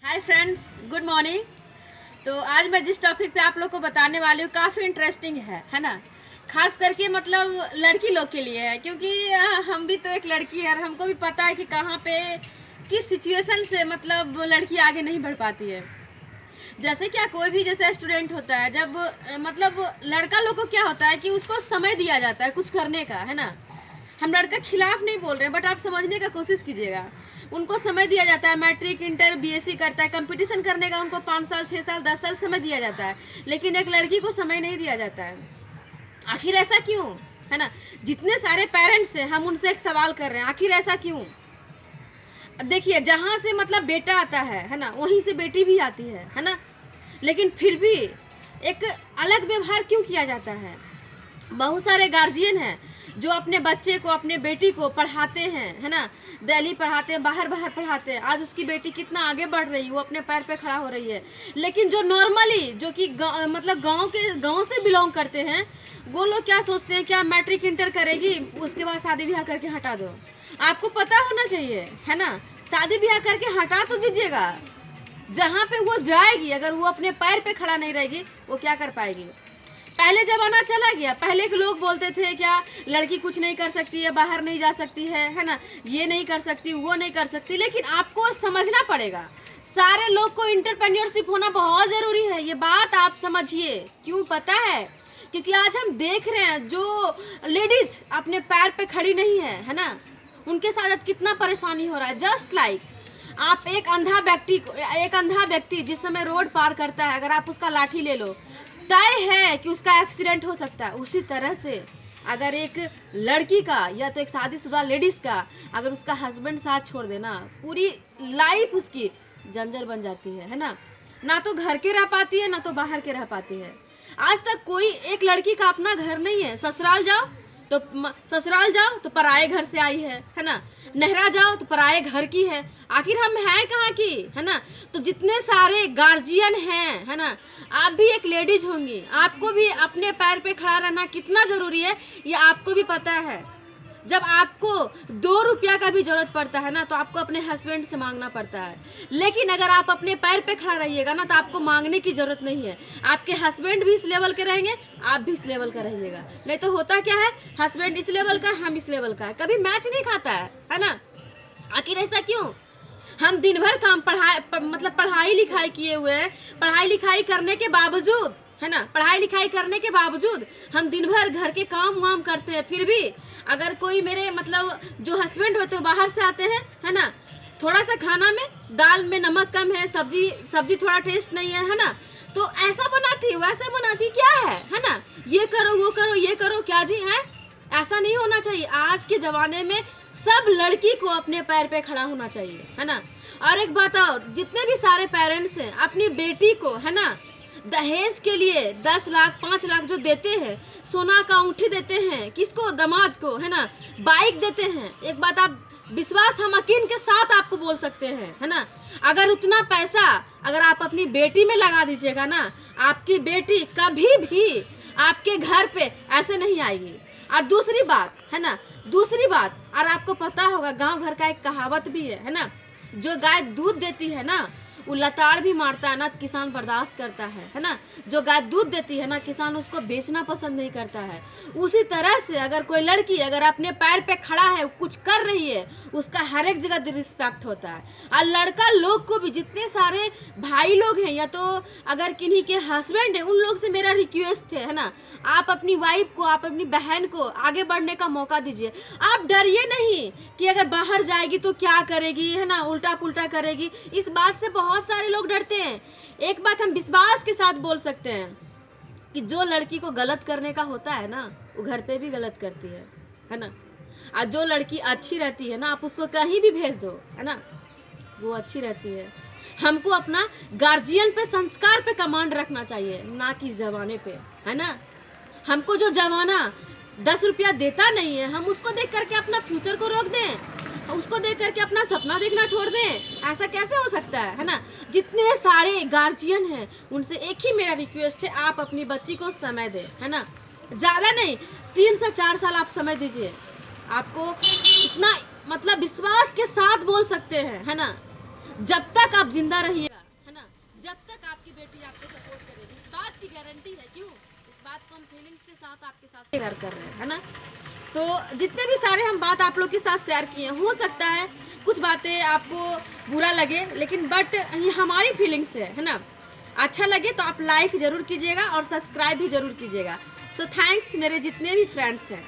Hi friends, good morning. तो आज मैं जिस टॉपिक पे आप लोग को बताने वाली हूँ काफ़ी इंटरेस्टिंग है ना। खास करके मतलब लड़की लोग के लिए है, क्योंकि हम भी तो एक लड़की है और हमको भी पता है कि कहाँ पे किस सिचुएशन से मतलब लड़की आगे नहीं बढ़ पाती है। जैसे क्या कोई भी जैसे स्टूडेंट होता है, जब मतलब लड़का लोग को क्या होता है कि उसको समय दिया जाता है कुछ करने का, है ना। हम लड़का खिलाफ नहीं बोल रहे हैं, बट आप समझने का कोशिश कीजिएगा। उनको समय दिया जाता है, मैट्रिक इंटर बीएससी करता है, कंपटीशन करने का उनको 5 साल 6 साल 10 साल समय दिया जाता है, लेकिन एक लड़की को समय नहीं दिया जाता है। आखिर ऐसा क्यों, है ना। जितने सारे पेरेंट्स हैं, हम उनसे एक सवाल कर रहे हैं, आखिर ऐसा क्यों। देखिए, जहाँ से मतलब बेटा आता है ना, वहीं से बेटी भी आती है ना। लेकिन फिर भी एक अलग व्यवहार क्यों किया जाता है। बहुत सारे गार्जियन हैं जो अपने बच्चे को, अपने बेटी को पढ़ाते हैं, है ना। दिल्ली पढ़ाते हैं, बाहर बाहर पढ़ाते हैं। आज उसकी बेटी कितना आगे बढ़ रही है, वो अपने पैर पे खड़ा हो रही है। लेकिन जो नॉर्मली जो कि मतलब गांव से बिलोंग करते हैं, वो लोग क्या सोचते हैं, क्या मैट्रिक इंटर करेगी उसके बाद शादी ब्याह करके हटा दो। आपको पता होना चाहिए, है ना। शादी ब्याह करके हटा तो दीजिएगा, जहाँ पे वो जाएगी अगर वो अपने पैर पे खड़ा नहीं रहेगी, वो क्या कर पाएगी। पहले जमाना चला गया। पहले के लोग बोलते थे क्या लड़की कुछ नहीं कर सकती है, बाहर नहीं जा सकती है ना, ये नहीं कर सकती, वो नहीं कर सकती। लेकिन आपको समझना पड़ेगा, सारे लोग को इंटरप्रेन्योरशिप होना बहुत ज़रूरी है। ये बात आप समझिए। क्यों पता है, क्योंकि आज हम देख रहे हैं जो लेडीज़ अपने पैर पे खड़ी नहीं है ना, उनके साथ कितना परेशानी हो रहा है। जस्ट लाइक आप एक अंधा व्यक्ति जिस समय रोड पार करता है, अगर आप उसका लाठी ले लो, तय है कि उसका एक्सीडेंट हो सकता है। उसी तरह से अगर एक लड़की का या तो एक शादीशुदा लेडीज़ का अगर उसका हस्बैंड साथ छोड़ देना, पूरी लाइफ उसकी जंजर बन जाती है ना। ना तो घर के रह पाती है, ना तो बाहर के रह पाती है। आज तक कोई एक लड़की का अपना घर नहीं है। ससुराल जाओ तो पराए घर से आई है ना। नहरा जाओ तो पराए घर की है। आखिर हम हैं कहाँ की, है ना। तो जितने सारे गार्जियन हैं, है ना, आप भी एक लेडीज होंगी, आपको भी अपने पैर पे खड़ा रहना कितना ज़रूरी है ये आपको भी पता है। जब आपको 2 रुपया का भी ज़रूरत पड़ता है ना, तो आपको अपने हस्बैंड से मांगना पड़ता है। लेकिन अगर आप अपने पैर पे खड़ा रहिएगा ना, तो आपको मांगने की ज़रूरत नहीं है। आपके हस्बैंड भी इस लेवल के रहेंगे, आप भी इस लेवल का रहिएगा। नहीं तो होता क्या है, हस्बैंड इस लेवल का, हम इस लेवल का है, कभी मैच नहीं खाता है ना। आखिर ऐसा क्यों। हम दिन भर मतलब पढ़ाई लिखाई किए हुए हैं, पढ़ाई लिखाई करने के बावजूद, है ना, पढ़ाई लिखाई करने के बावजूद हम दिन भर घर के काम वाम करते हैं। फिर भी अगर कोई मेरे मतलब जो हस्बैंड होते हैं बाहर से आते हैं, है ना, थोड़ा सा खाना में दाल में नमक कम है, सब्जी थोड़ा टेस्ट नहीं है ना, तो ऐसा बनाती वैसा बनाती, क्या है ना, ये करो वो करो ये करो, क्या जी है। ऐसा नहीं होना चाहिए। आज के ज़माने में सब लड़की को अपने पैर पे खड़ा होना चाहिए, है ना। और एक बात और, जितने भी सारे पेरेंट्स हैं अपनी बेटी को, है ना, दहेज के लिए 10 लाख 5 लाख जो देते हैं, सोना का अंगूठी देते हैं, किसको, दामाद को, है ना, बाइक देते हैं। एक बात आप विश्वास हम यकीन के साथ आपको बोल सकते हैं, है ना, अगर उतना पैसा अगर आप अपनी बेटी में लगा दीजिएगा ना, आपकी बेटी कभी भी आपके घर पे ऐसे नहीं आएगी। और दूसरी बात, है ना, दूसरी बात, और आपको पता होगा गांव घर का एक कहावत भी है ना, जो गाय दूध देती है ना, वो लताड़ भी मारता है ना, किसान बर्दाश्त करता है ना। जो गाय दूध देती है ना, किसान उसको बेचना पसंद नहीं करता है। उसी तरह से अगर कोई लड़की अगर अपने पैर पे खड़ा है, कुछ कर रही है, उसका हर एक जगह रिस्पेक्ट होता है। और लड़का लोग को भी, जितने सारे भाई लोग हैं या तो अगर किन्हीं के हस्बैंड हैं, उन लोग से मेरा रिक्वेस्ट है ना, आप अपनी वाइफ को, आप अपनी बहन को आगे बढ़ने का मौका दीजिए। आप डरिए नहीं कि अगर बाहर जाएगी तो क्या करेगी, है ना, उल्टा पुल्टा करेगी। इस बात से बहुत सारे लोग डरते हैं। एक बात हम विश्वास के साथ बोल सकते हैं कि जो लड़की को गलत करने का होता है ना, वो घर पे भी गलत करती है ना। और जो लड़की अच्छी रहती है ना, आप उसको कहीं भी भेज दो, है ना, वो अच्छी रहती है। हमको अपना गार्जियन पे, संस्कार पे कमांड रखना चाहिए, ना कि जमाने पे, है ना। हमको जो जमाना 10 रुपया देता नहीं है, हम उसको देख करके अपना फ्यूचर को रोक दें, उसको देख करके अपना सपना देखना छोड़ दें। ऐसा कैसे हो सकता है ना। जितने सारे गार्जियन हैं उनसे एक ही मेरा रिक्वेस्ट है, आप अपनी बच्ची को समय दें, है ना। ज़्यादा नहीं, 3 से 4 साल आप समय दीजिए। आपको इतना मतलब विश्वास के साथ बोल सकते हैं, है ना। जब तक आप जिंदा रहिएगा, है ना, जब तक आपकी बेटी आपको सपोर्ट करेगी, इस बात की गारंटी है। क्यों? इस बात को हम फीलिंग्स के साथ आपके साथ शेयर कर रहे हैं, है ना। तो जितने भी सारे हम बात आप लोग के साथ शेयर किए, हो सकता है कुछ बातें आपको बुरा लगे, लेकिन बट ये हमारी फीलिंग्स है ना। अच्छा लगे तो आप लाइक ज़रूर कीजिएगा और सब्सक्राइब भी ज़रूर कीजिएगा। सो थैंक्स मेरे जितने भी फ्रेंड्स हैं।